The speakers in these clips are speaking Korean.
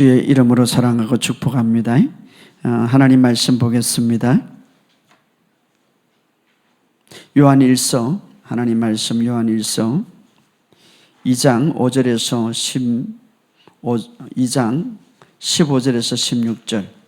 주의 이름으로 사랑하고 축복합니다. 하나님 말씀 보겠습니다. 요한일서, 하나님 말씀 요한일서 2장 5절에서 2장 15절에서 16절.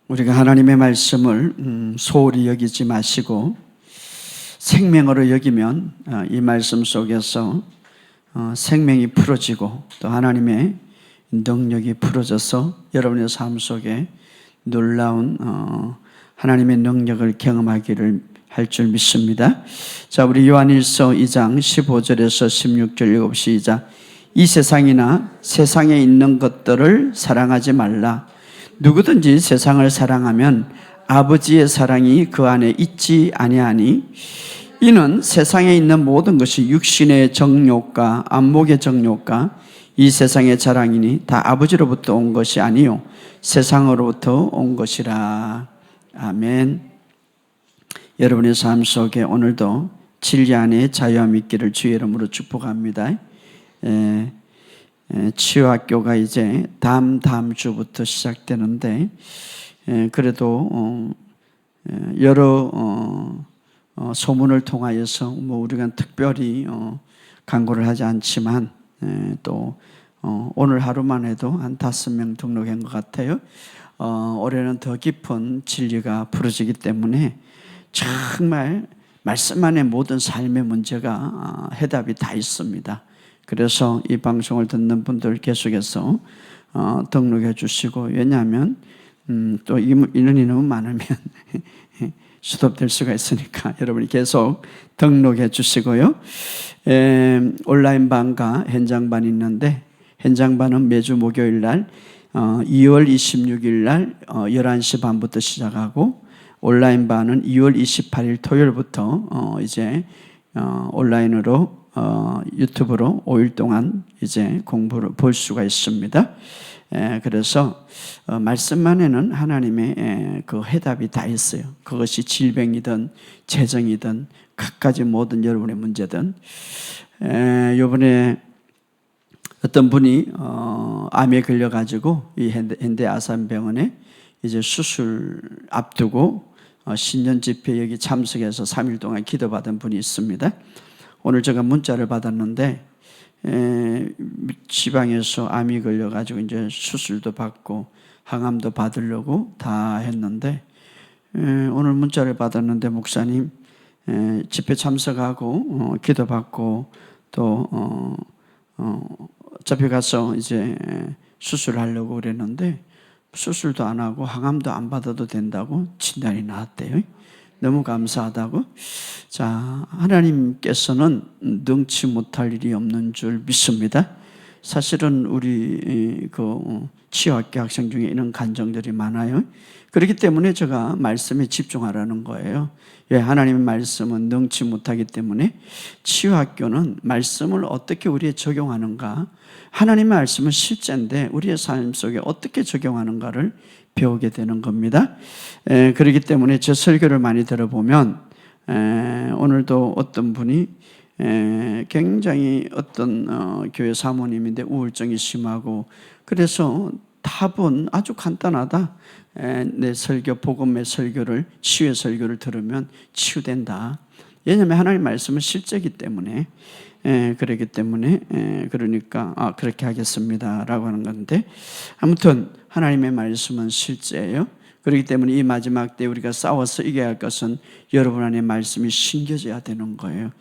우리가 하나님의 말씀을 소홀히 여기지 마시고 생명으로 여기면 이 말씀 속에서 생명이 풀어지고 또 하나님의 능력이 풀어져서 여러분의 삶 속에 놀라운 하나님의 능력을 경험하기를 할 줄 믿습니다. 자, 우리 요한일서 2장 15절에서 16절 읽읍시다. 시작. 이 세상이나 세상에 있는 것들을 사랑하지 말라. 누구든지 세상을 사랑하면 아버지의 사랑이 그 안에 있지 아니하니 이는 세상에 있는 모든 것이 육신의 정욕과 안목의 정욕과 이 세상의 자랑이니 다 아버지로부터 온 것이 아니요 세상으로부터 온 것이라. 아멘. 여러분의 삶 속에 오늘도 진리 안에 자유함 있기를 주의 이름으로 축복합니다. 치유학교가 이제 다음 주부터 시작되는데 그래도 여러 소문을 통하여서 우리가 특별히 광고를 하지 않지만 또 오늘 하루만 해도 한 5명 등록한 것 같아요. 올해는 더 깊은 진리가 부러지기 때문에 정말 말씀 안에 모든 삶의 문제가 해답이 다 있습니다. 그래서 이 방송을 듣는 분들 계속해서 등록해 주시고, 왜냐하면 또 인원이 너무 많으면 수톱될 수가 있으니까 여러분이 계속 등록해 주시고요. 온라인반과 현장반이 있는데 현장반은 매주 목요일 날 2월 26일 날 11시 반부터 시작하고 온라인반은 2월 28일 토요일부터 이제 온라인으로 유튜브로 5일 동안 이제 공부를 볼 수가 있습니다. 그래서 말씀만에는 하나님의 그 해답이 다 있어요. 그것이 질병이든 재정이든 갖가지 모든 여러분의 문제든. 이번에 어떤 분이 암에 걸려가지고 이 현대 아산병원에 이제 수술 앞두고 신년 집회 여기 참석해서 3일 동안 기도받은 분이 있습니다. 오늘 제가 문자를 받았는데 지방에서 암이 걸려가지고 이제 수술도 받고 항암도 받으려고 다 했는데 오늘 문자를 받았는데 목사님 집회 참석하고 기도받고 또 어차피 가서 이제 수술하려고 그랬는데 수술도 안 하고 항암도 안 받아도 된다고 진단이 나왔대요. 너무 감사하다고. 자, 하나님께서는 능치 못할 일이 없는 줄 믿습니다. 사실은 우리 그 치유학교 학생 중에 이런 간증들이 많아요. 그렇기 때문에 제가 말씀에 집중하라는 거예요. 왜? 하나님의 말씀은 능치 못하기 때문에 치유학교는 말씀을 어떻게 우리에 적용하는가, 하나님의 말씀은 실제인데 우리의 삶 속에 어떻게 적용하는가를 배우게 되는 겁니다. 그렇기 때문에 제 설교를 많이 들어보면 오늘도 어떤 분이 굉장히 어떤 교회 사모님인데 우울증이 심하고 그래서 답은 아주 간단하다. 내 설교, 복음의 설교를, 치유의 설교를 들으면 치유된다. 왜냐하면 하나님의 말씀은 실제이기 때문에 그렇기 때문에 그러니까 그렇게 하겠습니다 라고 하는 건데, 아무튼 하나님의 말씀은 실제예요. 그렇기 때문에 이 마지막 때 우리가 싸워서 이겨야 할 것은 여러분 안에 말씀이 심겨져야 되는 거예요.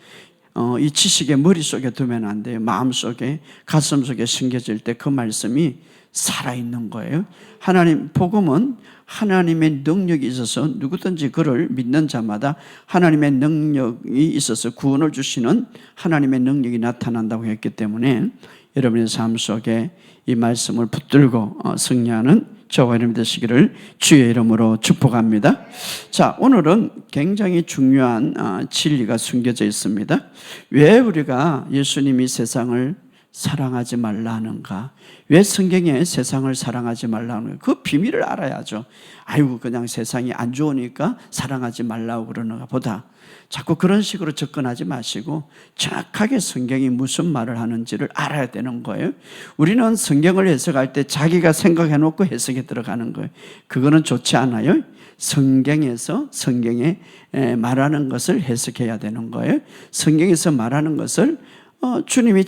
이 지식의 머릿속에 두면 안 돼요. 마음속에, 가슴속에 심겨질 때 그 말씀이 살아있는 거예요. 하나님, 복음은 하나님의 능력이 있어서 누구든지 그를 믿는 자마다 하나님의 능력이 있어서 구원을 주시는 하나님의 능력이 나타난다고 했기 때문에 여러분의 삶 속에 이 말씀을 붙들고 승리하는 저와 여러분 되시기를 주의 이름으로 축복합니다. 자, 오늘은 굉장히 중요한 진리가 숨겨져 있습니다. 왜 우리가 예수님이 세상을 사랑하지 말라 하는가? 왜 성경에 세상을 사랑하지 말라 하는가? 그 비밀을 알아야죠. 아이고 그냥 세상이 안 좋으니까 사랑하지 말라고 그러는가 보다 자꾸 그런 식으로 접근하지 마시고 정확하게 성경이 무슨 말을 하는지를 알아야 되는 거예요. 우리는 성경을 해석할 때 자기가 생각해놓고 해석에 들어가는 거예요. 그거는 좋지 않아요. 성경에서 성경에 말하는 것을 해석해야 되는 거예요. 성경에서 말하는 것을 주님이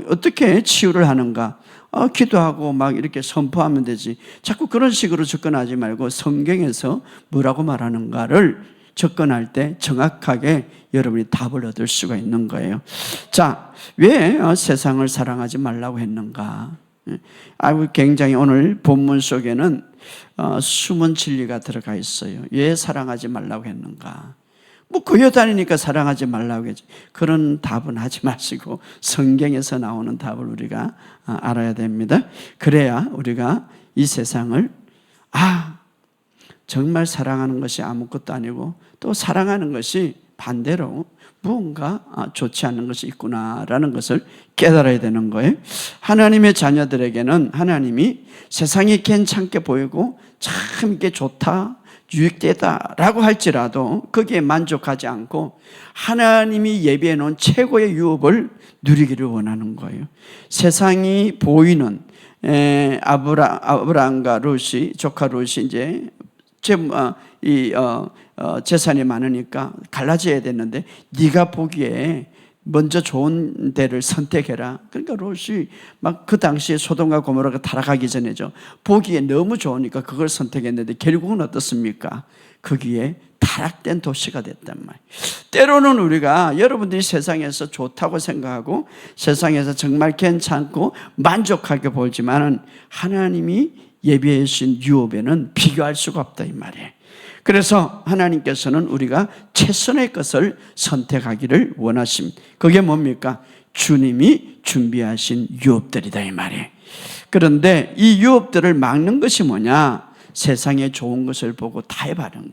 어떻게 치유를 하는가? 기도하고 막 이렇게 선포하면 되지. 자꾸 그런 식으로 접근하지 말고 성경에서 뭐라고 말하는가를 접근할 때 정확하게 여러분이 답을 얻을 수가 있는 거예요. 자, 왜 세상을 사랑하지 말라고 했는가? 굉장히 오늘 본문 속에는 숨은 진리가 들어가 있어요. 왜 사랑하지 말라고 했는가? 교회 다니니까 사랑하지 말라고 했지. 그런 답은 하지 마시고 성경에서 나오는 답을 우리가 알아야 됩니다. 그래야 우리가 이 세상을 정말 사랑하는 것이 아무것도 아니고 또 사랑하는 것이 반대로 무언가 좋지 않은 것이 있구나라는 것을 깨달아야 되는 거예요. 하나님의 자녀들에게는 하나님이 세상이 괜찮게 보이고 참 이게 좋다, 유익되다라고 할지라도 거기에 만족하지 않고 하나님이 예비해 놓은 최고의 유업을 누리기를 원하는 거예요. 세상이 보이는 아브라함과 롯이, 조카 롯이 이제 재산이 많으니까 갈라져야 되는데 네가 보기에 먼저 좋은 데를 선택해라. 그러니까 롯이 막 그 당시에 소돔과 고모라가 타락하기 전에죠. 보기에 너무 좋으니까 그걸 선택했는데 결국은 어떻습니까? 거기에 타락된 도시가 됐단 말이에요. 때로는 우리가 여러분들이 세상에서 좋다고 생각하고 세상에서 정말 괜찮고 만족하게 보지만은 하나님이 예비해 주신 유업에는 비교할 수가 없다 이 말이에요. 그래서 하나님께서는 우리가 최선의 것을 선택하기를 원하십니다. 그게 뭡니까? 주님이 준비하신 유업들이다 이 말이에요. 그런데 이 유업들을 막는 것이 뭐냐? 세상에 좋은 것을 보고 타협하는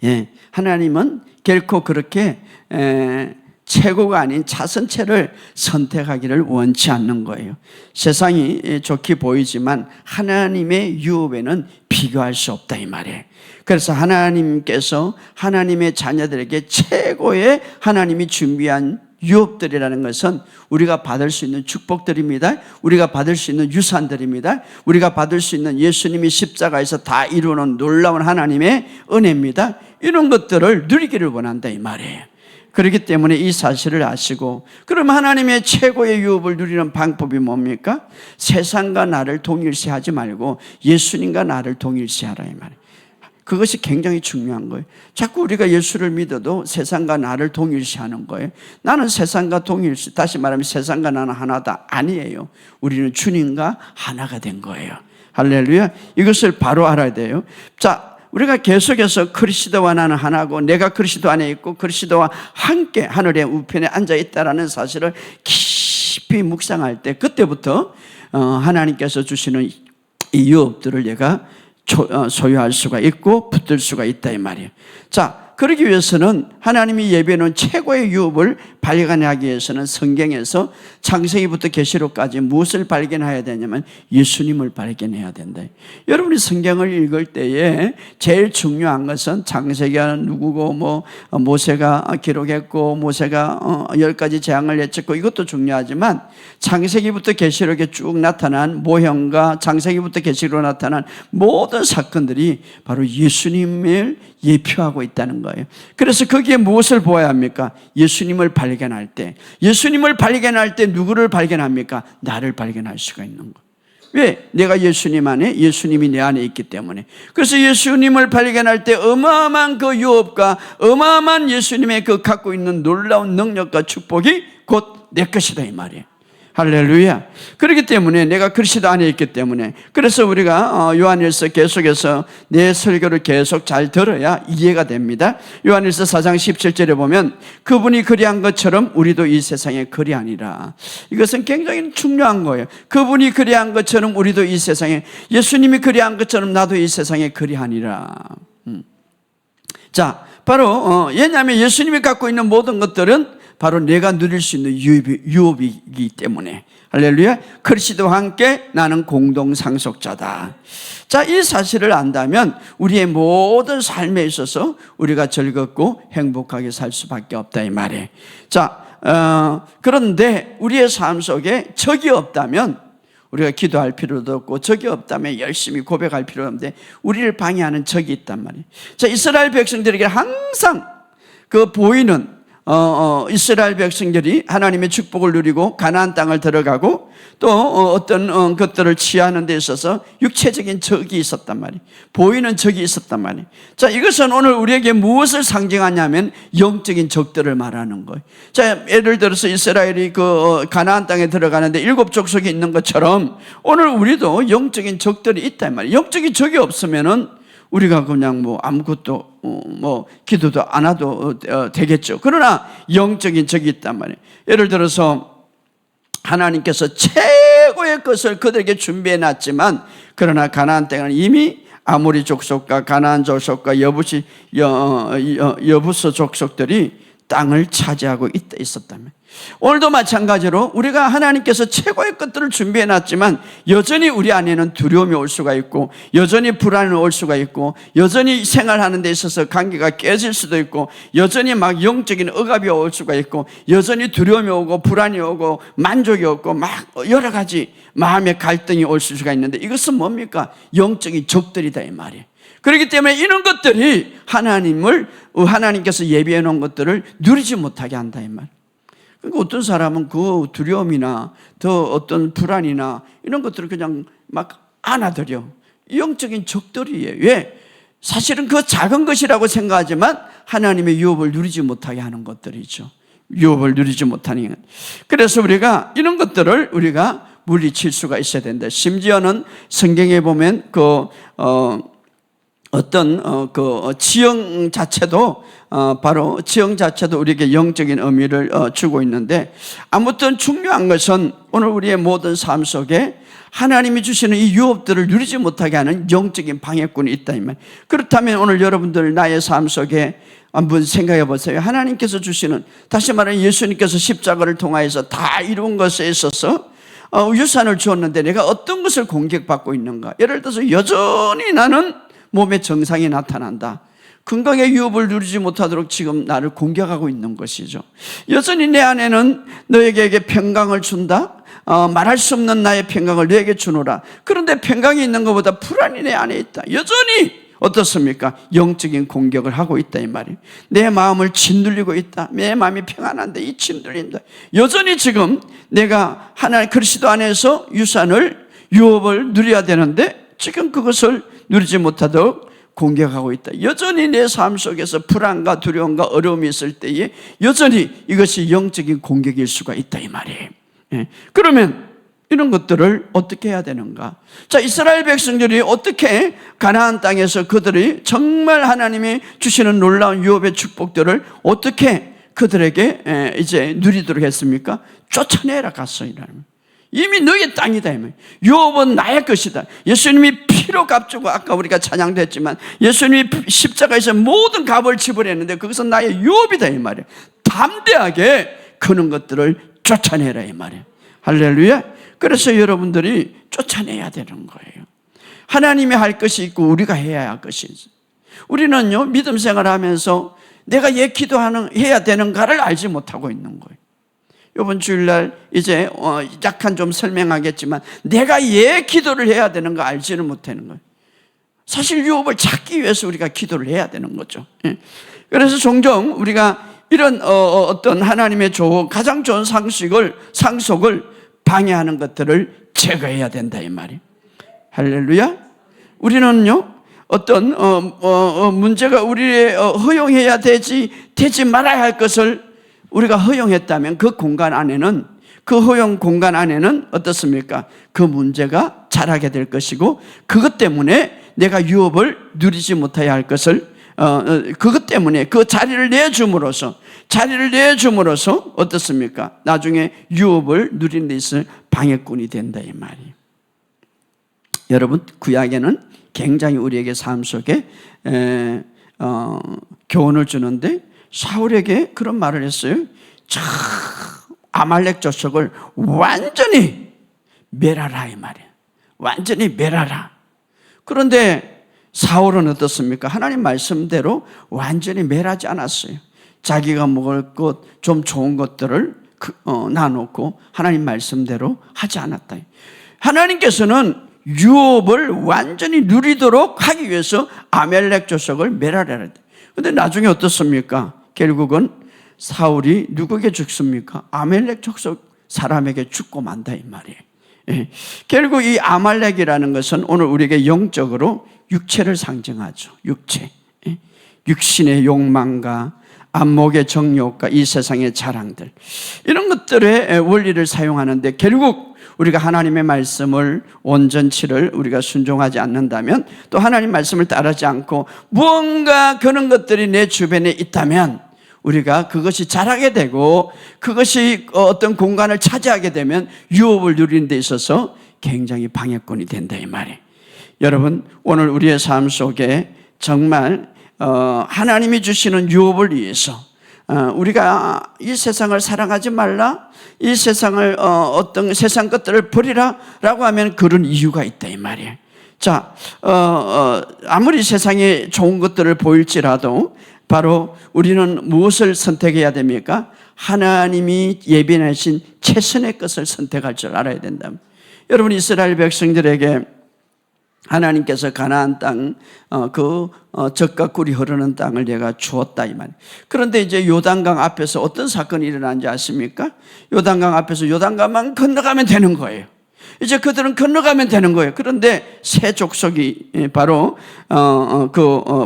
거예요. 하나님은 결코 그렇게 최고가 아닌 차선체를 선택하기를 원치 않는 거예요. 세상이 좋게 보이지만 하나님의 유업에는 비교할 수 없다 이 말이에요. 그래서 하나님께서 하나님의 자녀들에게 최고의 하나님이 준비한 유업들이라는 것은 우리가 받을 수 있는 축복들입니다. 우리가 받을 수 있는 유산들입니다. 우리가 받을 수 있는 예수님이 십자가에서 다 이루는 놀라운 하나님의 은혜입니다. 이런 것들을 누리기를 원한다 이 말이에요. 그렇기 때문에 이 사실을 아시고 그럼 하나님의 최고의 유업을 누리는 방법이 뭡니까? 세상과 나를 동일시하지 말고 예수님과 나를 동일시하라 이 말이에요. 그것이 굉장히 중요한 거예요. 자꾸 우리가 예수를 믿어도 세상과 나를 동일시하는 거예요. 나는 세상과 동일시, 다시 말하면 세상과 나는 하나다. 아니에요. 우리는 주님과 하나가 된 거예요. 할렐루야. 이것을 바로 알아야 돼요. 자, 우리가 계속해서 그리스도와 나는 하나고 내가 그리스도 안에 있고 그리스도와 함께 하늘의 우편에 앉아 있다라는 사실을 깊이 묵상할 때 그때부터 하나님께서 주시는 이 유업들을 내가 소유할 수가 있고 붙들 수가 있다 이 말이에요. 자, 그러기 위해서는 하나님이 예배해놓은 최고의 유업을 발견하기 위해서는 성경에서 창세기부터 계시록까지 무엇을 발견해야 되냐면 예수님을 발견해야 된다. 여러분이 성경을 읽을 때에 제일 중요한 것은 창세기가 누구고 모세가 기록했고 모세가 10가지 재앙을 내쳤고 이것도 중요하지만 창세기부터 계시록에 쭉 나타난 모형과 창세기부터 계시록으로 나타난 모든 사건들이 바로 예수님을 예표하고 있다는 거예요. 그래서 거기에 무엇을 보아야 합니까? 예수님을 발견할 때, 예수님을 발견할 때 누구를 발견합니까? 나를 발견할 수가 있는 거예요. 왜? 내가 예수님 안에, 예수님이 내 안에 있기 때문에. 그래서 예수님을 발견할 때 어마어마한 그 유업과 어마어마한 예수님의 그 갖고 있는 놀라운 능력과 축복이 곧 내 것이다 이 말이에요. 할렐루야. 그렇기 때문에 내가 그리스도 안에 있기 때문에 그래서 우리가 요한일서 계속해서 내 설교를 계속 잘 들어야 이해가 됩니다. 요한일서 4장 17절에 보면 그분이 그리한 것처럼 우리도 이 세상에 그리하니라. 이것은 굉장히 중요한 거예요. 그분이 그리한 것처럼 우리도 이 세상에, 예수님이 그리한 것처럼 나도 이 세상에 그리하니라. 자, 바로 왜냐하면 예수님이 갖고 있는 모든 것들은 바로 내가 누릴 수 있는 유업이기 때문에. 할렐루야. 그리스도와 함께 나는 공동 상속자다. 자, 이 사실을 안다면 우리의 모든 삶에 있어서 우리가 즐겁고 행복하게 살 수밖에 없다 이 말이에요. 자, 그런데 우리의 삶 속에 적이 없다면 우리가 기도할 필요도 없고, 적이 없다면 열심히 고백할 필요도 없는데 우리를 방해하는 적이 있단 말이에요. 자, 이스라엘 백성들에게 항상 그 보이는 이스라엘 백성들이 하나님의 축복을 누리고 가나안 땅을 들어가고 또 어떤 것들을 취하는 데 있어서 육체적인 적이 있었단 말이에요. 보이는 적이 있었단 말이에요. 자, 이것은 오늘 우리에게 무엇을 상징하냐면 영적인 적들을 말하는 거예요. 자, 예를 들어서 이스라엘이 그 가나안 땅에 들어가는데 7 족속이 있는 것처럼 오늘 우리도 영적인 적들이 있단 말이에요. 영적인 적이 없으면은 우리가 그냥 뭐 아무것도 기도도 안 해도 되겠죠. 그러나 영적인 적이 있단 말이에요. 예를 들어서 하나님께서 최고의 것을 그들에게 준비해 놨지만 그러나 가나안 땅은 이미 아모리 족속과 가나안 족속과 여부스 족속들이 땅을 차지하고 있었다면, 오늘도 마찬가지로 우리가 하나님께서 최고의 것들을 준비해 놨지만 여전히 우리 안에는 두려움이 올 수가 있고, 여전히 불안이 올 수가 있고, 여전히 생활하는 데 있어서 관계가 깨질 수도 있고, 여전히 막 영적인 억압이 올 수가 있고, 여전히 두려움이 오고 불안이 오고 만족이 없고 막 여러 가지 마음의 갈등이 올 수가 있는데, 이것은 뭡니까? 영적인 적들이다 이 말이에요. 그렇기 때문에 이런 것들이 하나님께서 예비해 놓은 것들을 누리지 못하게 한다 이 말. 그러니까 어떤 사람은 그 두려움이나 더 어떤 불안이나 이런 것들을 그냥 막 안아들여. 영적인 적들이에요. 왜? 사실은 그 작은 것이라고 생각하지만 하나님의 유업을 누리지 못하게 하는 것들이죠. 유업을 누리지 못하는 것. 그래서 우리가 이런 것들을 우리가 물리칠 수가 있어야 된다. 심지어는 성경에 보면 지형 자체도 바로 지형 자체도 우리에게 영적인 의미를 주고 있는데, 아무튼 중요한 것은 오늘 우리의 모든 삶 속에 하나님이 주시는 이 유업들을 누리지 못하게 하는 영적인 방해꾼이 있다 이 말. 그렇다면 오늘 여러분들 나의 삶 속에 한번 생각해 보세요. 하나님께서 주시는, 다시 말하면 예수님께서 십자가를 통하여서 다 이룬 것에 있어서 유산을 주었는데 내가 어떤 것을 공격받고 있는가? 예를 들어서 여전히 나는 몸에 정상이 나타난다. 건강의 유업을 누리지 못하도록 지금 나를 공격하고 있는 것이죠. 여전히 내 안에는 너에게 평강을 준다. 말할 수 없는 나의 평강을 너에게 주노라. 그런데 평강이 있는 것보다 불안이 내 안에 있다. 여전히 어떻습니까? 영적인 공격을 하고 있다 이 말이에요. 내 마음을 짓눌리고 있다. 내 마음이 평안한데 이 짓눌린다. 여전히 지금 내가 하나님 그리스도 안에서 유업을 누려야 되는데 지금 그것을 누리지 못하도록 공격하고 있다. 여전히 내 삶 속에서 불안과 두려움과 어려움이 있을 때에 여전히 이것이 영적인 공격일 수가 있다 이 말이에요. 그러면 이런 것들을 어떻게 해야 되는가? 자, 이스라엘 백성들이 어떻게 가나안 땅에서 그들이 정말 하나님이 주시는 놀라운 유업의 축복들을 어떻게 그들에게 이제 누리도록 했습니까? 쫓아내라 갔어요. 이미 너의 땅이다. 유업은 나의 것이다. 예수님이 피로 값주고, 아까 우리가 찬양도 했지만 예수님이 십자가에서 모든 값을 지불했는데 그것은 나의 유업이다 이 말이에요. 담대하게 그런 것들을 쫓아내라 이 말이에요. 할렐루야. 그래서 여러분들이 쫓아내야 되는 거예요. 하나님이 할 것이 있고 우리가 해야 할 것이 있어요. 우리는요, 믿음 생활하면서 내가 해야 되는가를 알지 못하고 있는 거예요. 이번 주일날 이제 약간 좀 설명하겠지만 내가 기도를 해야 되는 거 알지는 못하는 거예요. 사실 유업을 찾기 위해서 우리가 기도를 해야 되는 거죠. 그래서 종종 우리가 이런 어떤 하나님의 가장 좋은 상속을 방해하는 것들을 제거해야 된다 이 말이에요. 할렐루야. 우리는요, 어떤 문제가 우리의 허용해야 되지 말아야 할 것을 우리가 허용했다면 그 허용 공간 안에는 어떻습니까? 그 문제가 자라게 될 것이고, 그것 때문에 내가 유업을 누리지 못해야 할 것을 그것 때문에 그 자리를 내줌으로써 어떻습니까? 나중에 유업을 누리는 데 있어 방해꾼이 된다 이 말이에요. 여러분, 구약에는 굉장히 우리에게 삶 속에 교훈을 주는데 사울에게 그런 말을 했어요. 아말렉 족속을 완전히 멸하라 이 말이에요. 완전히 멸하라. 그런데 사울은 어떻습니까? 하나님 말씀대로 완전히 멸하지 않았어요. 자기가 먹을 것, 좀 좋은 것들을 나놓고 하나님 말씀대로 하지 않았다. 하나님께서는 유업을 완전히 누리도록 하기 위해서 아말렉 족속을 멸하라. 그런데 나중에 어떻습니까? 결국은 사울이 누구에게 죽습니까? 아말렉 족속 사람에게 죽고 만다 이 말이에요. 예. 결국 이 아말렉이라는 것은 오늘 우리에게 영적으로 육체를 상징하죠. 육체. 예. 육신의 욕망과 안목의 정욕과 이 세상의 자랑들, 이런 것들의 원리를 사용하는데, 결국 우리가 하나님의 말씀을 온전치를 우리가 순종하지 않는다면, 또 하나님 말씀을 따르지 않고 무언가 그런 것들이 내 주변에 있다면 우리가 그것이 자라게 되고 그것이 어떤 공간을 차지하게 되면 유업을 누리는 데 있어서 굉장히 방해꾼이 된다 이 말이에요. 여러분, 오늘 우리의 삶 속에 정말 하나님이 주시는 유업을 위해서 우리가 이 세상을 사랑하지 말라, 이 세상을 어떤 세상 것들을 버리라 라고 하면 그런 이유가 있다 이 말이에요. 자, 아무리 세상에 좋은 것들을 보일지라도 바로 우리는 무엇을 선택해야 됩니까? 하나님이 예비하신 최선의 것을 선택할 줄 알아야 된다. 여러분, 이스라엘 백성들에게 하나님께서 가나안 땅, 젖과 꿀이 흐르는 땅을 내가 주었다 이 말. 그런데 이제 요단강 앞에서 어떤 사건이 일어난지 아십니까? 요단강 앞에서 요단강만 건너가면 되는 거예요. 이제 그들은 건너가면 되는 거예요. 그런데 세 족속이 바로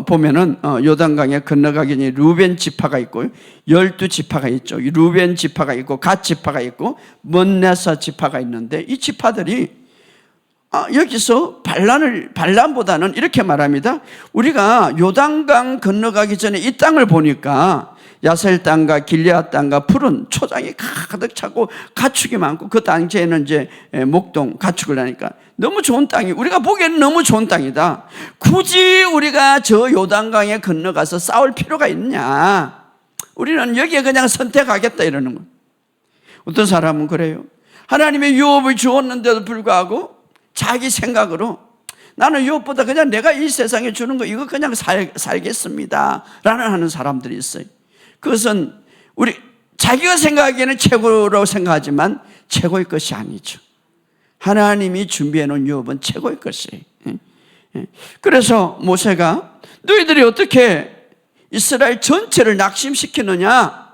보면은 요단강에 건너가기 전에 루벤 지파가 있고요, 12지파가 있죠. 루벤 지파가 있고 갓 지파가 있고 므낫세 지파가 있는데, 이 지파들이 여기서 반란보다는 이렇게 말합니다. 우리가 요단강 건너가기 전에 이 땅을 보니까 야셀 땅과 길르앗 땅과 푸른 초장이 가득 차고 가축이 많고, 그 당시에는 이제 목동 가축을 하니까 너무 좋은 땅이, 우리가 보기에는 너무 좋은 땅이다. 굳이 우리가 저 요단강에 건너가서 싸울 필요가 있냐? 우리는 여기에 그냥 선택하겠다 이러는 거예요. 어떤 사람은 그래요. 하나님의 유업을 주었는데도 불구하고 자기 생각으로 나는 유업보다 그냥 내가 이 세상에 주는 거 이거 그냥 살겠습니다 라는 하는 사람들이 있어요. 그것은 자기가 생각하기에는 최고라고 생각하지만 최고의 것이 아니죠. 하나님이 준비해 놓은 유업은 최고의 것이에요. 그래서 모세가 너희들이 어떻게 이스라엘 전체를 낙심시키느냐?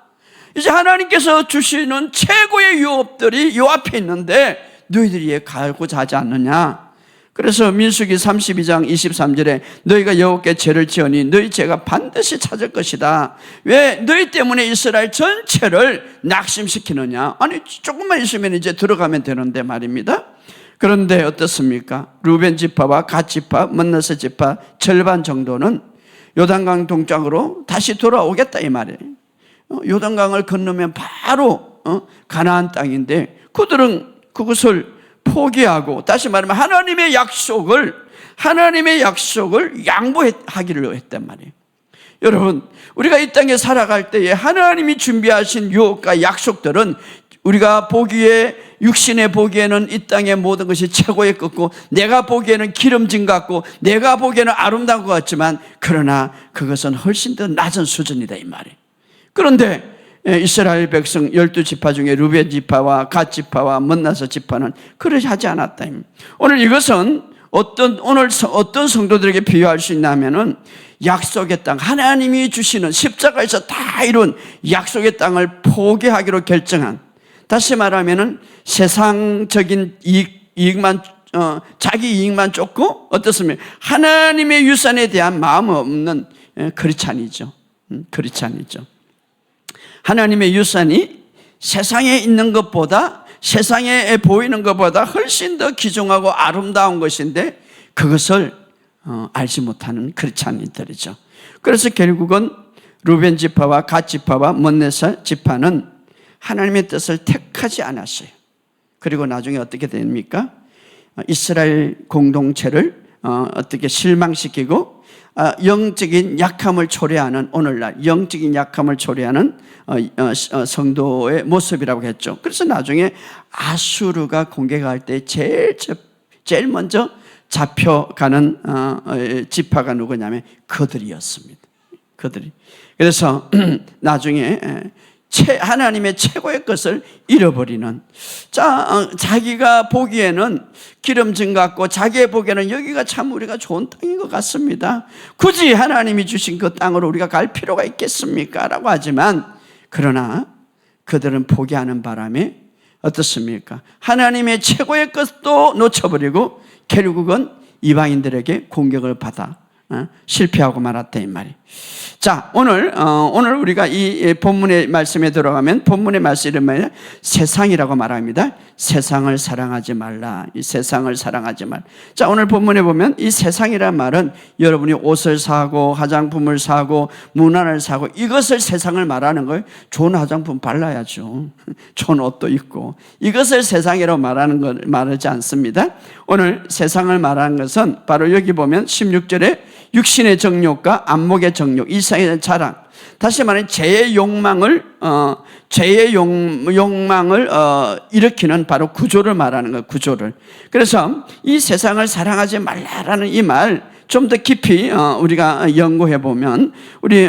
이제 하나님께서 주시는 최고의 유업들이 요 앞에 있는데 너희들이 가고자 하지 않느냐? 그래서 민수기 32장 23절에 너희가 여호와께 죄를 지으니 너희 죄가 반드시 찾을 것이다. 왜 너희 때문에 이스라엘 전체를 낙심시키느냐? 아니 조금만 있으면 이제 들어가면 되는데 말입니다. 그런데 어떻습니까? 루벤 지파와 갓 지파, 므낫세 지파 절반 정도는 요단강 동쪽으로 다시 돌아오겠다 이 말이에요. 요단강을 건너면 바로 가나안 땅인데 그들은 그것을 포기하고, 다시 말하면 하나님의 약속을 양보하기로 했단 말이에요. 여러분, 우리가 이 땅에 살아갈 때에 하나님이 준비하신 유업과 약속들은 우리가 보기에, 육신에 보기에는 이 땅의 모든 것이 최고의 것고, 내가 보기에는 기름진 것 같고, 내가 보기에는 아름다운 것 같지만, 그러나 그것은 훨씬 더 낮은 수준이다 이 말이에요. 그런데 이스라엘 백성 12지파 중에 루벤 지파와 갓 지파와 므낫세 지파는 그러지 하지 않았다. 오늘 이것은 오늘 어떤 성도들에게 비유할 수 있냐면은 약속의 땅, 하나님이 주시는 십자가에서 다 이룬 약속의 땅을 포기하기로 결정한, 다시 말하면은 세상적인 이익만 자기 이익만 쫓고 어떻습니까? 하나님의 유산에 대한 마음 없는 크리스찬이죠. 크리스찬이죠. 하나님의 유산이 세상에 있는 것보다, 세상에 보이는 것보다 훨씬 더 귀중하고 아름다운 것인데 그것을 알지 못하는 크리스찬들이죠. 그래서 결국은 루벤 지파와 갓 지파와 므낫세 지파는 하나님의 뜻을 택하지 않았어요. 그리고 나중에 어떻게 됩니까? 이스라엘 공동체를 어떻게 실망시키고 영적인 약함을 초래하는, 오늘날 영적인 약함을 초래하는 성도의 모습이라고 했죠. 그래서 나중에 아수르가 공격할 때 제일 먼저 잡혀가는 지파가 누구냐면 그들이었습니다. 그들이. 그래서 나중에 하나님의 최고의 것을 잃어버리는, 자기가 보기에는 기름진 것 같고 자기의 보기에는 여기가 참 우리가 좋은 땅인 것 같습니다. 굳이 하나님이 주신 그 땅으로 우리가 갈 필요가 있겠습니까? 라고 하지만, 그러나 그들은 포기하는 바람에 어떻습니까? 하나님의 최고의 것도 놓쳐버리고 결국은 이방인들에게 공격을 받아 실패하고 말았다 이 말이. 자, 오늘 우리가 이 본문의 말씀에 들어가면 본문의 말씀 이름은 세상이라고 말합니다. 세상을 사랑하지 말라. 이 세상을 사랑하지 말. 자, 오늘 본문에 보면 이 세상이란 말은 여러분이 옷을 사고 화장품을 사고 문화를 사고 이것을 세상을 말하는 거예요. 좋은 화장품 발라야죠. 좋은 옷도 입고. 이것을 세상이라고 말하는 걸 말하지 않습니다. 오늘 세상을 말하는 것은 바로 여기 보면 16절에 육신의 정욕과 안목의 정욕, 이 세상의 자랑. 다시 말하면 죄의 욕망을 일으키는 바로 구조를 말하는 거예요. 구조를. 그래서 이 세상을 사랑하지 말라라는 이 말 좀 더 깊이 우리가 연구해 보면, 우리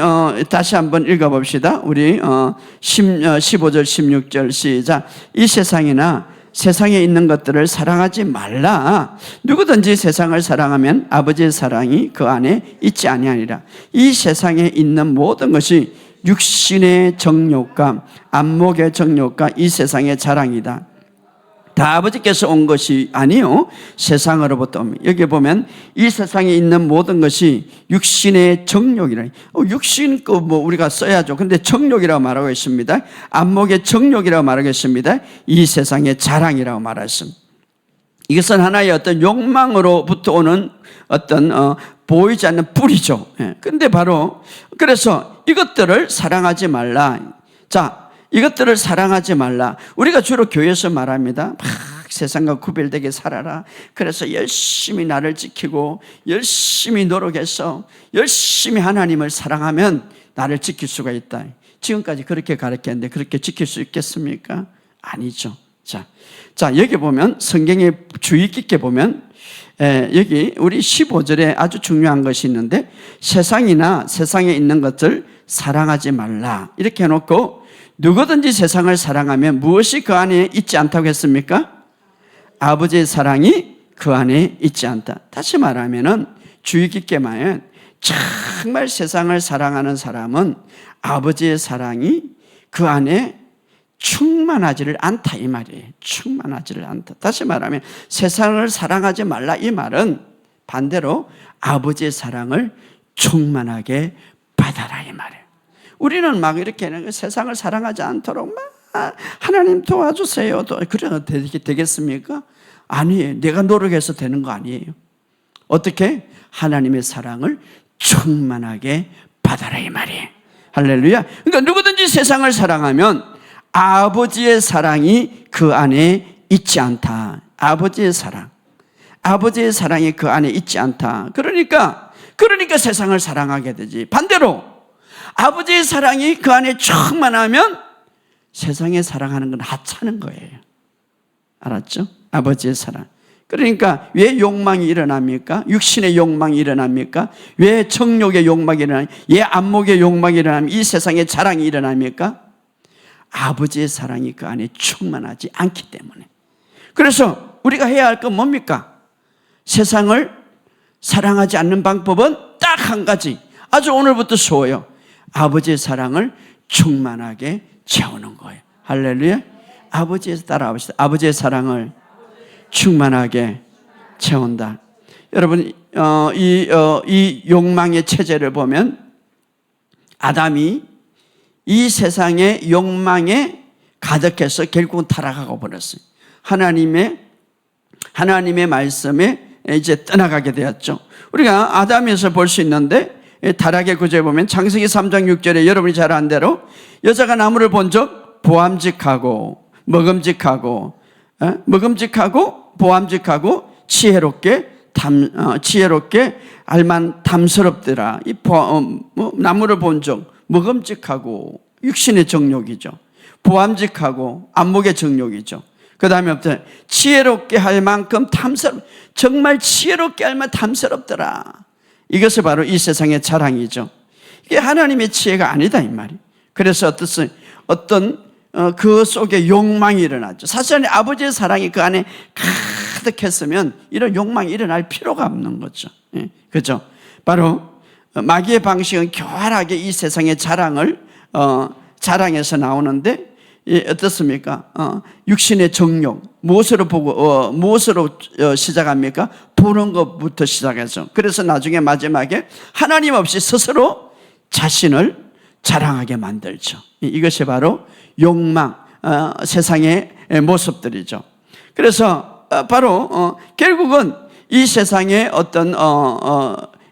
다시 한번 읽어봅시다. 우리 15절 16절 시작. 이 세상에 있는 것들을 사랑하지 말라. 누구든지 세상을 사랑하면 아버지의 사랑이 그 안에 있지 아니하니라. 이 세상에 있는 모든 것이 육신의 정욕과 안목의 정욕과 이 세상의 자랑이다. 다 아버지께서 온 것이 아니요 세상으로부터 옵니다. 여기 보면 이 세상에 있는 모든 것이 육신의 정욕이라. 육신 거 뭐 우리가 써야죠. 근데 정욕이라고 말하고 있습니다. 안목의 정욕이라고 말하고 있습니다. 이 세상의 자랑이라고 말했습니다. 이것은 하나의 어떤 욕망으로부터 오는 어떤 보이지 않는 뿌리죠. 근데 바로 그래서 이것들을 사랑하지 말라. 자, 이것들을 사랑하지 말라. 우리가 주로 교회에서 말합니다. 막 세상과 구별되게 살아라. 그래서 열심히 나를 지키고 열심히 노력해서 열심히 하나님을 사랑하면 나를 지킬 수가 있다. 지금까지 그렇게 가르쳤는데 그렇게 지킬 수 있겠습니까? 아니죠. 자, 여기 보면 성경에 주의 깊게 보면 여기 우리 15절에 아주 중요한 것이 있는데, 세상이나 세상에 있는 것을 사랑하지 말라 이렇게 해놓고, 누구든지 세상을 사랑하면 무엇이 그 안에 있지 않다고 했습니까? 아버지의 사랑이 그 안에 있지 않다. 다시 말하면은 주의 깊게 말하면 정말 세상을 사랑하는 사람은 아버지의 사랑이 그 안에 충만하지를 않다 이 말이에요. 충만하지를 않다. 다시 말하면 세상을 사랑하지 말라 이 말은 반대로 아버지의 사랑을 충만하게 받아라 이 말이에요. 우리는 막 이렇게 세상을 사랑하지 않도록 막 하나님 도와주세요. 그래 되겠습니까? 아니에요. 내가 노력해서 되는 거 아니에요. 어떻게? 하나님의 사랑을 충만하게 받아라 이 말이에요. 할렐루야. 그러니까 누구든지 세상을 사랑하면 아버지의 사랑이 그 안에 있지 않다. 아버지의 사랑이 그 안에 있지 않다. 그러니까 세상을 사랑하게 되지. 반대로 아버지의 사랑이 그 안에 충만하면 세상에 사랑하는 건 하찮은 거예요. 알았죠? 아버지의 사랑. 그러니까 왜 욕망이 일어납니까? 육신의 욕망이 일어납니까? 왜 정욕의 욕망이 일어납니까? 왜 안목의 욕망이 일어납니까? 이 세상의 자랑이 일어납니까? 아버지의 사랑이 그 안에 충만하지 않기 때문에. 그래서 우리가 해야 할 건 뭡니까? 세상을 사랑하지 않는 방법은 딱 한 가지. 아주 오늘부터 쉬워요. 아버지의 사랑을 충만하게 채우는 거예요. 할렐루야. 아버지에서 따라와보시다. 아버지의 사랑을 충만하게 채운다. 여러분, 이 욕망의 체제를 보면 아담이 이 세상의 욕망에 가득해서 결국은 타락하고 버렸어요. 하나님의 말씀에 이제 떠나가게 되었죠. 우리가 아담에서 볼 수 있는데, 타락의 구절에 보면 창세기 3장 6절에 여러분이 잘 아는 대로 여자가 나무를 본적 보암직하고 지혜롭게 지혜롭게 알만 담스럽더라. 나무를 본 적 먹음직하고 육신의 정욕이죠. 보암직하고 안목의 정욕이죠. 그 다음에 지혜롭게 할 만큼 정말 지혜롭게 할 만큼 탐스럽더라. 이것이 바로 이 세상의 자랑이죠. 이게 하나님의 지혜가 아니다 이 말이. 그래서 그 속에 욕망이 일어났죠. 사실은 아버지의 사랑이 그 안에 가득했으면 이런 욕망이 일어날 필요가 없는 거죠. 그죠? 바로 마귀의 방식은 교활하게 이 세상의 자랑에서 나오는데 어떻습니까? 육신의 정욕 무엇으로 보고 무엇으로 시작합니까? 보는 것부터 시작해서 그래서 나중에 마지막에 하나님 없이 스스로 자신을 자랑하게 만들죠. 이것이 바로 욕망, 세상의 모습들이죠. 그래서 바로 결국은 이 세상의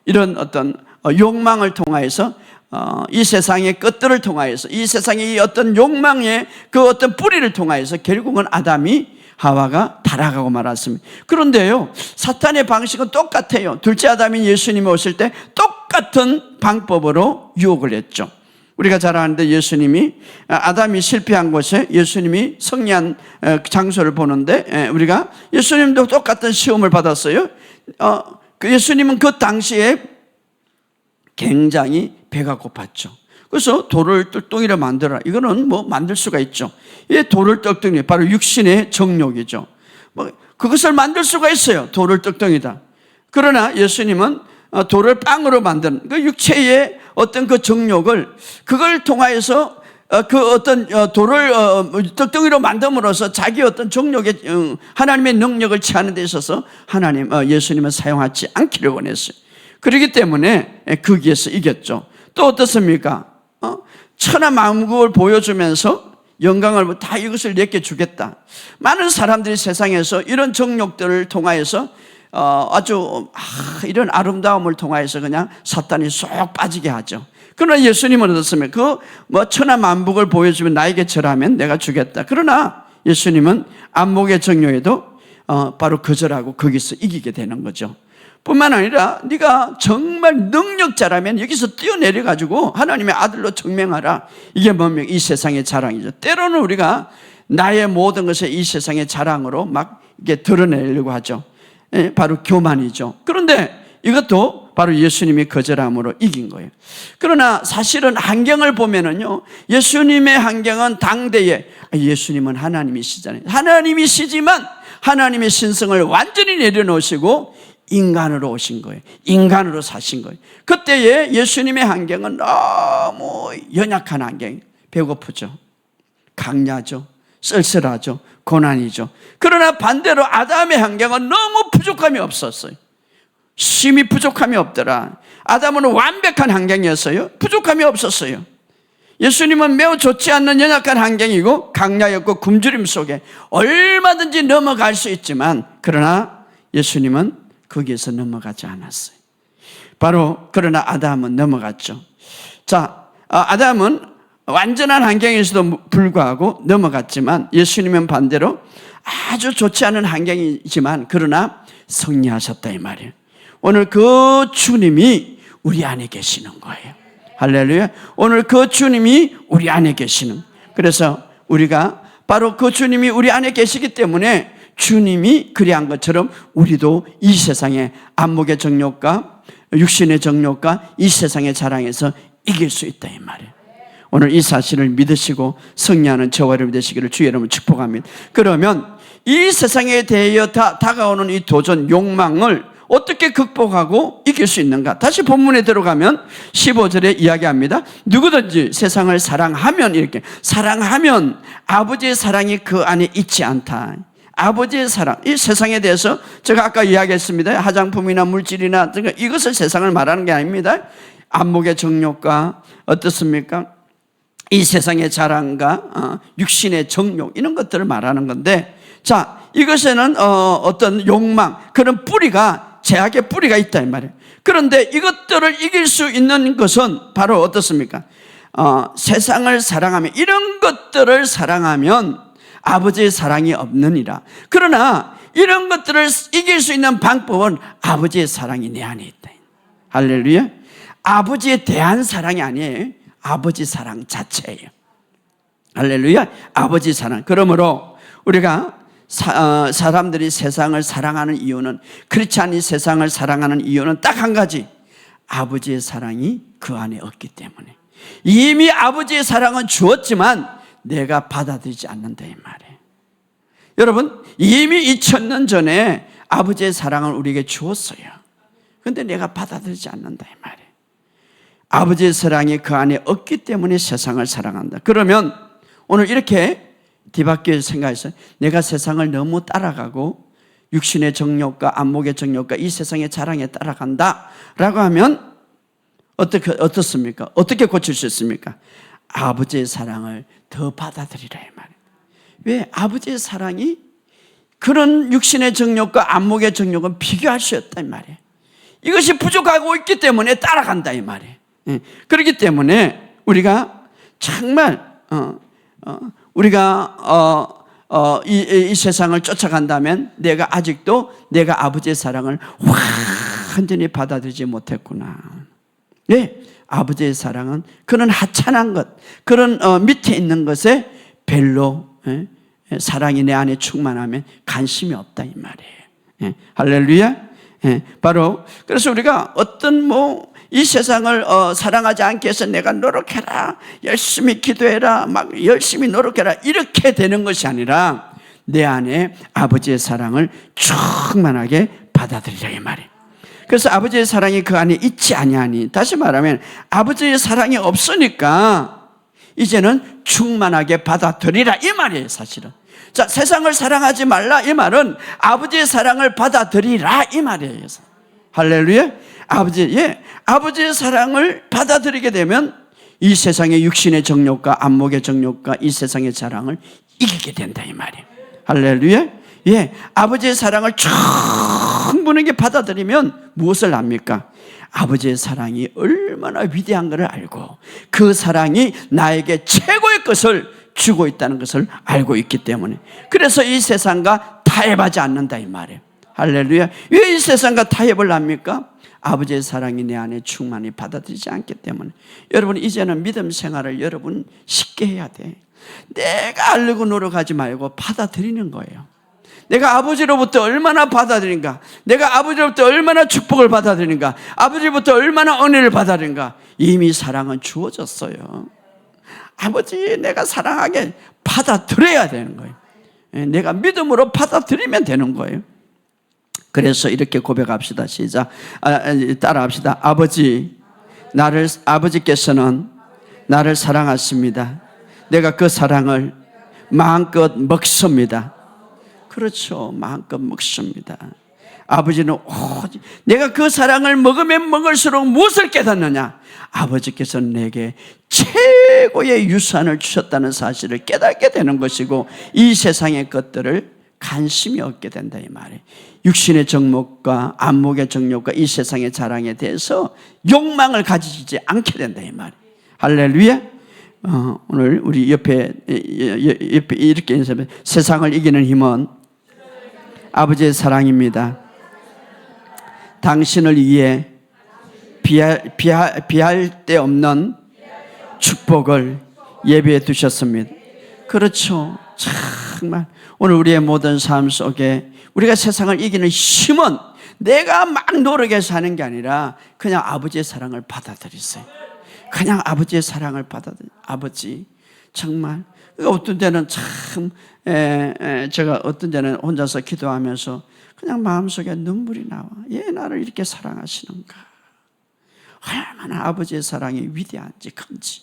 이런 욕망을 통하여서 이 세상의 것들을 통하여서 이 세상의 이 어떤 욕망의 그 어떤 뿌리를 통하여서 결국은 아담이 하와가 타락하고 말았습니다. 그런데요, 사탄의 방식은 똑같아요. 둘째 아담인 예수님이 오실 때 똑같은 방법으로 유혹을 했죠. 우리가 잘 아는데 예수님이 아담이 실패한 곳에 예수님이 승리한 장소를 보는데 우리가 예수님도 똑같은 시험을 받았어요. 예수님은 그 당시에 굉장히 배가 고팠죠. 그래서 돌을 뜰덩이로 만들어라. 이거는 만들 수가 있죠. 이 돌을 뜰덩이 바로 육신의 정욕이죠. 그것을 만들 수가 있어요. 돌을 뜰덩이다. 그러나 예수님은 돌을 빵으로 만든 그 육체의 어떤 그 정욕을 그걸 통하여서 그 어떤 돌을 뜰덩이로 만듦으로써 자기 어떤 정욕의 하나님의 능력을 취하는 데 있어서 예수님은 사용하지 않기를 원했어요. 그렇기 때문에 거기에서 이겼죠. 또 어떻습니까? 천하 만국을 보여주면서 영광을 다 이것을 내게 주겠다. 많은 사람들이 세상에서 이런 정욕들을 통하여서 아주 이런 아름다움을 통하여서 그냥 사탄이 쏙 빠지게 하죠. 그러나 예수님은 어떻습니까? 천하 만국을 보여주면 나에게 절하면 내가 주겠다. 그러나 예수님은 안목의 정욕에도 바로 거절하고 거기서 이기게 되는 거죠. 뿐만 아니라 네가 정말 능력자라면 여기서 뛰어내려가지고 하나님의 아들로 증명하라. 이게 뭡니까? 이 세상의 자랑이죠. 때로는 우리가 나의 모든 것을 이 세상의 자랑으로 막 이게 드러내려고 하죠. 바로 교만이죠. 그런데 이것도 바로 예수님이 거절함으로 이긴 거예요. 그러나 사실은 환경을 보면은요, 예수님의 환경은 당대에 예수님은 하나님이시잖아요. 하나님이시지만 하나님의 신성을 완전히 내려놓으시고 인간으로 오신 거예요. 인간으로 사신 거예요. 그때의 예수님의 환경은 너무 연약한 환경, 배고프죠, 강야죠, 쓸쓸하죠, 고난이죠. 그러나 반대로 아담의 환경은 너무 부족함이 없었어요. 심히 부족함이 없더라. 아담은 완벽한 환경이었어요. 부족함이 없었어요. 예수님은 매우 좋지 않는 연약한 환경이고 강야였고 굶주림 속에 얼마든지 넘어갈 수 있지만 그러나 예수님은 거기에서 넘어가지 않았어요. 그러나 아담은 넘어갔죠. 자, 아담은 완전한 환경에서도 불구하고 넘어갔지만 예수님은 반대로 아주 좋지 않은 환경이지만 그러나 승리하셨다 이 말이에요. 오늘 그 주님이 우리 안에 계시는 거예요. 할렐루야. 오늘 그 주님이 우리 안에 계시는. 그래서 우리가 바로 그 주님이 우리 안에 계시기 때문에 주님이 그리한 것처럼 우리도 이 세상의 안목의 정욕과 육신의 정욕과 이 세상의 자랑에서 이길 수 있다 이 말이에요. 오늘 이 사실을 믿으시고 승리하는 저와 여러분 되시기를 주의 이름으로 축복합니다. 그러면 이 세상에 대하여 다가오는 이 도전 욕망을 어떻게 극복하고 이길 수 있는가? 다시 본문에 들어가면 15절에 이야기합니다. 누구든지 세상을 사랑하면 이렇게 사랑하면 아버지의 사랑이 그 안에 있지 않다. 아버지의 사랑, 이 세상에 대해서 제가 아까 이야기했습니다. 화장품이나 물질이나 이것을 세상을 말하는 게 아닙니다. 안목의 정욕과 어떻습니까? 이 세상의 자랑과 육신의 정욕 이런 것들을 말하는 건데, 자, 이것에는 어떤 욕망, 그런 뿌리가, 제약의 뿌리가 있다 이 말이에요. 그런데 이것들을 이길 수 있는 것은 바로 어떻습니까? 세상을 사랑하면, 이런 것들을 사랑하면 아버지의 사랑이 없느니라. 그러나 이런 것들을 이길 수 있는 방법은 아버지의 사랑이 내 안에 있다. 할렐루야. 아버지에 대한 사랑이 아니에요. 아버지 사랑 자체예요. 할렐루야. 아버지 사랑. 그러므로 우리가 사람들이 세상을 사랑하는 이유는, 그렇지 않은 세상을 사랑하는 이유는 딱 한 가지, 아버지의 사랑이 그 안에 없기 때문에. 이미 아버지의 사랑은 주었지만 내가 받아들이지 않는다 이 말이에요. 여러분, 이미 2000년 전에 아버지의 사랑을 우리에게 주었어요. 그런데 내가 받아들이지 않는다 이 말이에요. 아버지의 사랑이 그 안에 없기 때문에 세상을 사랑한다. 그러면 오늘 이렇게 뒤바뀌어 생각했어요. 내가 세상을 너무 따라가고 육신의 정욕과 안목의 정욕과 이 세상의 자랑에 따라간다 라고 하면 어떻습니까? 어떻게 고칠 수 있습니까? 아버지의 사랑을 더 받아들이라 이 말이에요. 왜? 아버지의 사랑이 그런 육신의 정욕과 안목의 정욕은 비교할 수 없다 이 말이에요. 이것이 부족하고 있기 때문에 따라간다 이 말이에요. 그렇기 때문에 우리가 정말 우리가 이 세상을 쫓아간다면 내가 아직도 내가 아버지의 사랑을 완전히 받아들이지 못했구나. 네, 아버지의 사랑은 그런 하찮은 것, 그런 밑에 있는 것에 별로 사랑이 내 안에 충만하면 관심이 없다 이 말이에요. 할렐루야. 바로 그래서 우리가 어떤 이 세상을 사랑하지 않게 해서 내가 노력해라, 열심히 기도해라, 막 열심히 노력해라 이렇게 되는 것이 아니라 내 안에 아버지의 사랑을 충만하게 받아들이라 이 말이에요. 그래서 아버지의 사랑이 그 안에 있지 아니하니, 다시 말하면 아버지의 사랑이 없으니까 이제는 충만하게 받아들이라 이 말이에요 사실은. 자, 세상을 사랑하지 말라 이 말은 아버지의 사랑을 받아들이라 이 말이에요. 할렐루야. 아버지의 사랑을 받아들이게 되면 이 세상의 육신의 정욕과 안목의 정욕과 이 세상의 자랑을 이기게 된다 이 말이에요. 할렐루야. 아버지의 사랑을 충분하게 받아들이면 무엇을 압니까? 아버지의 사랑이 얼마나 위대한 것을 알고 그 사랑이 나에게 최고의 것을 주고 있다는 것을 알고 있기 때문에, 그래서 이 세상과 타협하지 않는다 이 말이에요. 할렐루야. 왜 이 세상과 타협을 합니까? 아버지의 사랑이 내 안에 충만히 받아들이지 않기 때문에. 여러분, 이제는 믿음 생활을 여러분 쉽게 해야 돼. 내가 알려고 노력하지 말고 받아들이는 거예요. 내가 아버지로부터 얼마나 받아들인가, 내가 아버지로부터 얼마나 축복을 받아들인가, 아버지로부터 얼마나 은혜를 받아들인가. 이미 사랑은 주어졌어요. 아버지 내가 사랑하게 받아들여야 되는 거예요. 내가 믿음으로 받아들이면 되는 거예요. 그래서 이렇게 고백합시다. 시작. 따라합시다. 아버지께서는 나를 사랑하십니다. 내가 그 사랑을 마음껏 먹습니다. 그렇죠. 마음껏 먹습니다. 아버지는 내가 그 사랑을 먹으면 먹을수록 무엇을 깨닫느냐? 아버지께서는 내게 최고의 유산을 주셨다는 사실을 깨닫게 되는 것이고, 이 세상의 것들을 관심이 없게 된다 이 말이에요. 육신의 정욕과 안목의 정욕과 이 세상의 자랑에 대해서 욕망을 가지지 않게 된다 이 말이에요. 할렐루야. 오늘 우리 옆에 이렇게 인사하면, 세상을 이기는 힘은 아버지의 사랑입니다. 당신을 위해 비할 데 없는 축복을 예비해 두셨습니다. 그렇죠. 정말 오늘 우리의 모든 삶 속에 우리가 세상을 이기는 힘은 내가 막 노력해서 하는 게 아니라 그냥 아버지의 사랑을 받아들이세요. 그냥 아버지의 사랑을 받아들이세요. 아버지 정말. 어떤 때는 참 제가 어떤 때는 혼자서 기도하면서 그냥 마음속에 눈물이 나와. 얘 나를 이렇게 사랑하시는가. 얼마나 아버지의 사랑이 위대한지 큰지,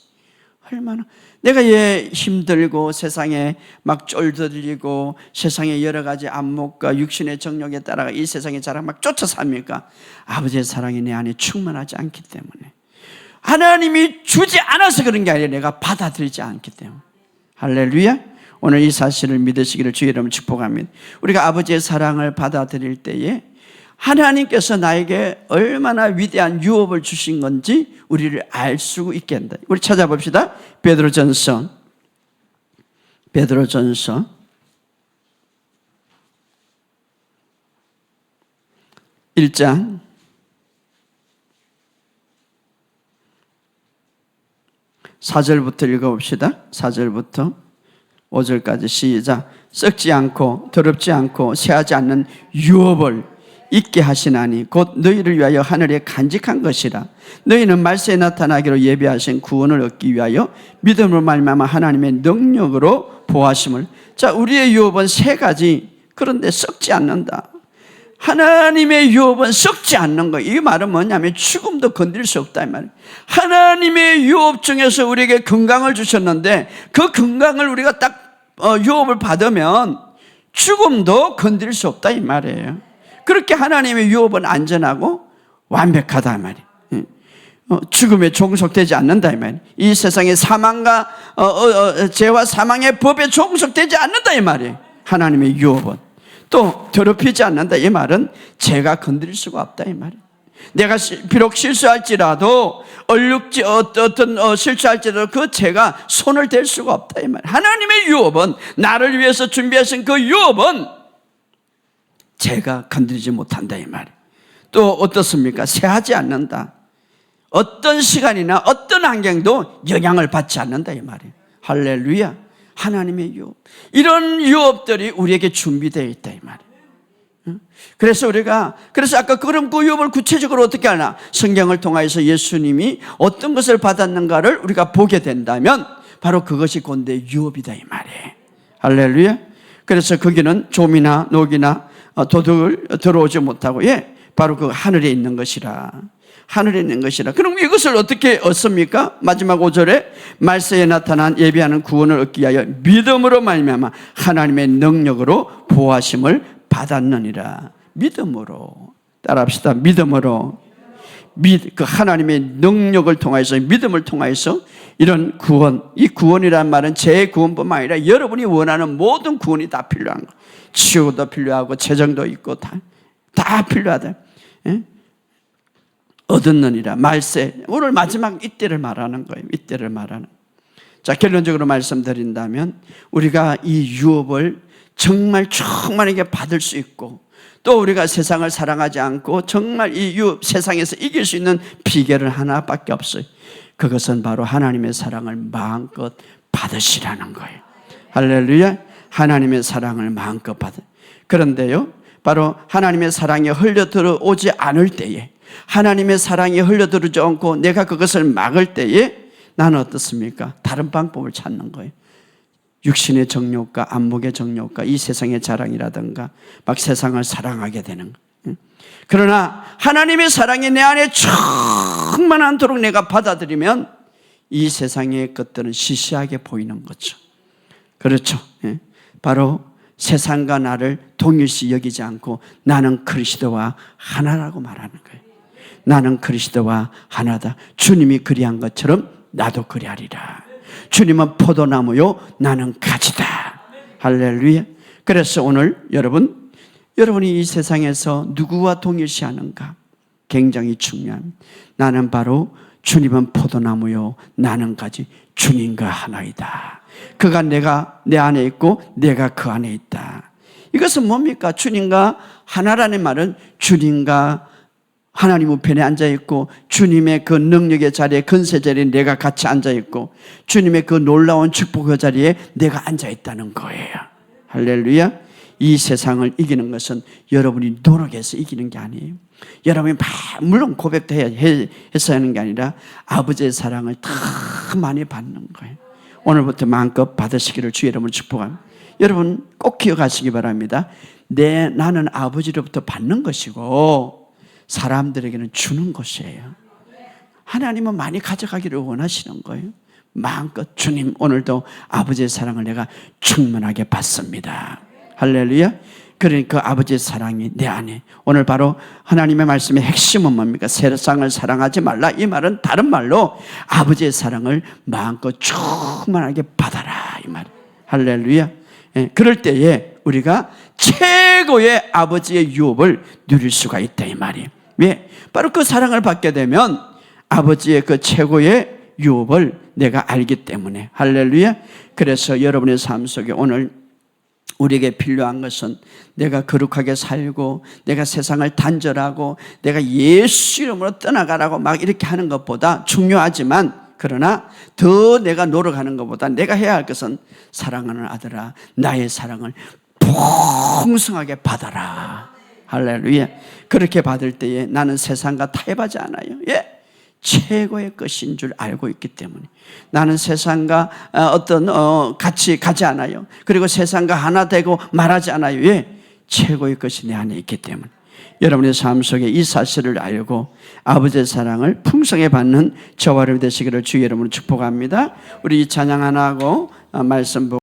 얼마나 내가 얘 힘들고 세상에 막 쫄들리고 세상의 여러 가지 안목과 육신의 정욕에 따라가 이 세상의 자랑 막 쫓아 삽니까? 아버지의 사랑이 내 안에 충만하지 않기 때문에, 하나님이 주지 않아서 그런 게 아니라 내가 받아들이지 않기 때문에. 할렐루야. 오늘 이 사실을 믿으시기를 주의 이름으로 축복합니다. 우리가 아버지의 사랑을 받아들일 때에 하나님께서 나에게 얼마나 위대한 유업을 주신 건지 우리를 알 수 있게 한다. 우리 찾아봅시다. 베드로전서 1장 4절부터 읽어봅시다. 4절부터 5절까지 시작. 썩지 않고 더럽지 않고 새하지 않는 유업을 있게 하시나니 곧 너희를 위하여 하늘에 간직한 것이라. 너희는 말세에 나타나기로 예비하신 구원을 얻기 위하여 믿음으로 말미암아 하나님의 능력으로 보하심을. 자, 우리의 유업은 세 가지. 그런데 썩지 않는다. 하나님의 유업은 썩지 않는 거예요. 이 말은 뭐냐면 죽음도 건드릴 수 없다 이 말이에요. 하나님의 유업 중에서 우리에게 건강을 주셨는데 그 건강을 우리가 딱 유업을 받으면 죽음도 건드릴 수 없다 이 말이에요. 그렇게 하나님의 유업은 안전하고 완벽하다 이 말이에요. 죽음에 종속되지 않는다 이 말이에요. 이 세상의 사망과 죄와 사망의 법에 종속되지 않는다 이 말이에요. 하나님의 유업은. 또 더럽히지 않는다 이 말은 죄가 건드릴 수가 없다 이 말이에요. 내가 비록 실수할지라도 어떤 실수할지라도 그 죄가 손을 댈 수가 없다 이 말이에요. 하나님의 유업은, 나를 위해서 준비하신 그 유업은 죄가 건드리지 못한다 이 말이에요. 또 어떻습니까? 새하지 않는다. 어떤 시간이나 어떤 환경도 영향을 받지 않는다 이 말이에요. 할렐루야. 하나님의 유업, 이런 유업들이 우리에게 준비되어 있다 이 말이에요. 그래서 아까 그런 그 유업을 구체적으로 어떻게 하나, 성경을 통해서 예수님이 어떤 것을 받았는가를 우리가 보게 된다면 바로 그것이 곧 내 유업이다 이 말이에요. 할렐루야. 그래서 거기는 좀이나 녹이나 도둑을 들어오지 못하고 바로 그 하늘에 있는 것이라. 하늘에 있는 것이라. 그럼 이것을 어떻게 얻습니까? 마지막 5절에 말세에 나타난 예비하는 구원을 얻기 위하여 믿음으로 말미암아 하나님의 능력으로 보호하심을 받았느니라. 믿음으로. 따라합시다. 믿음으로. 그 하나님의 능력을 통해서, 믿음을 통해서 이런 구원, 이 구원이란 말은 제 구원뿐만 아니라 여러분이 원하는 모든 구원이 다 필요한 거. 치유도 필요하고 재정도 있고 다 필요하다. 얻었느니라. 말세. 오늘 마지막 이때를 말하는 거예요. 이때를 말하는. 자, 결론적으로 말씀드린다면 우리가 이 유업을 정말 충만하게 받을 수 있고 또 우리가 세상을 사랑하지 않고 정말 이 유업, 세상에서 이길 수 있는 비결은 하나밖에 없어요. 그것은 바로 하나님의 사랑을 마음껏 받으시라는 거예요. 할렐루야. 하나님의 사랑을 마음껏 받으. 그런데요, 바로 하나님의 사랑이 흘려 들어오지 않을 때에, 하나님의 사랑이 흘러들어오지 않고 내가 그것을 막을 때에 나는 어떻습니까? 다른 방법을 찾는 거예요. 육신의 정욕과 안목의 정욕과 이 세상의 자랑이라든가 막 세상을 사랑하게 되는 거예요. 그러나 하나님의 사랑이 내 안에 충만하도록 내가 받아들이면 이 세상의 것들은 시시하게 보이는 거죠. 그렇죠. 바로 세상과 나를 동일시 여기지 않고 나는 그리스도와 하나라고 말하는 거예요. 나는 그리스도와 하나다. 주님이 그리한 것처럼 나도 그리하리라. 주님은 포도나무요, 나는 가지다. 할렐루야. 그래서 오늘 여러분이 이 세상에서 누구와 동일시하는가 굉장히 중요합니다. 나는 바로 주님은 포도나무요, 나는 가지. 주님과 하나이다. 그가 내 안에 있고 내가 그 안에 있다. 이것은 뭡니까? 주님과 하나라는 말은 주님과 하나님 우편에 앉아있고 주님의 그 능력의 자리에, 건세 자리에 내가 같이 앉아있고 주님의 그 놀라운 축복의 자리에 내가 앉아있다는 거예요. 할렐루야. 이 세상을 이기는 것은 여러분이 노력해서 이기는 게 아니에요. 여러분이 물론 고백도 해서 하는 게 아니라 아버지의 사랑을 더 많이 받는 거예요. 오늘부터 마음껏 받으시기를 주 여러분을 축복합니다. 여러분 꼭 기억하시기 바랍니다. 나는 아버지로부터 받는 것이고 사람들에게는 주는 것이에요. 하나님은 많이 가져가기를 원하시는 거예요. 마음껏 주님, 오늘도 아버지의 사랑을 내가 충만하게 받습니다. 할렐루야. 그러니까 아버지의 사랑이 내 안에, 오늘 바로 하나님의 말씀의 핵심은 뭡니까? 세상을 사랑하지 말라. 이 말은 다른 말로 아버지의 사랑을 마음껏 충만하게 받아라 이 말. 할렐루야. 그럴 때에 우리가 최고의 아버지의 유업을 누릴 수가 있다 이 말이에요. 왜? 바로 그 사랑을 받게 되면 아버지의 그 최고의 유업을 내가 알기 때문에. 할렐루야. 그래서 여러분의 삶 속에 오늘 우리에게 필요한 것은 내가 거룩하게 살고 내가 세상을 단절하고 내가 예수 이름으로 떠나가라고 막 이렇게 하는 것보다 중요하지만, 그러나 더 내가 노력하는 것보다 내가 해야 할 것은 사랑하는 아들아, 나의 사랑을 풍성하게 받아라. 할렐루야. 그렇게 받을 때에 나는 세상과 타협하지 않아요. 예, 최고의 것인 줄 알고 있기 때문에 나는 세상과 같이 가지 않아요. 그리고 세상과 하나 되고 말하지 않아요. 예, 최고의 것이 내 안에 있기 때문에 여러분의 삶 속에 이 사실을 알고 아버지의 사랑을 풍성히 받는 저와 여러분 되시기를 주의 이름으로 축복합니다. 우리 찬양 하나 하고 말씀 보고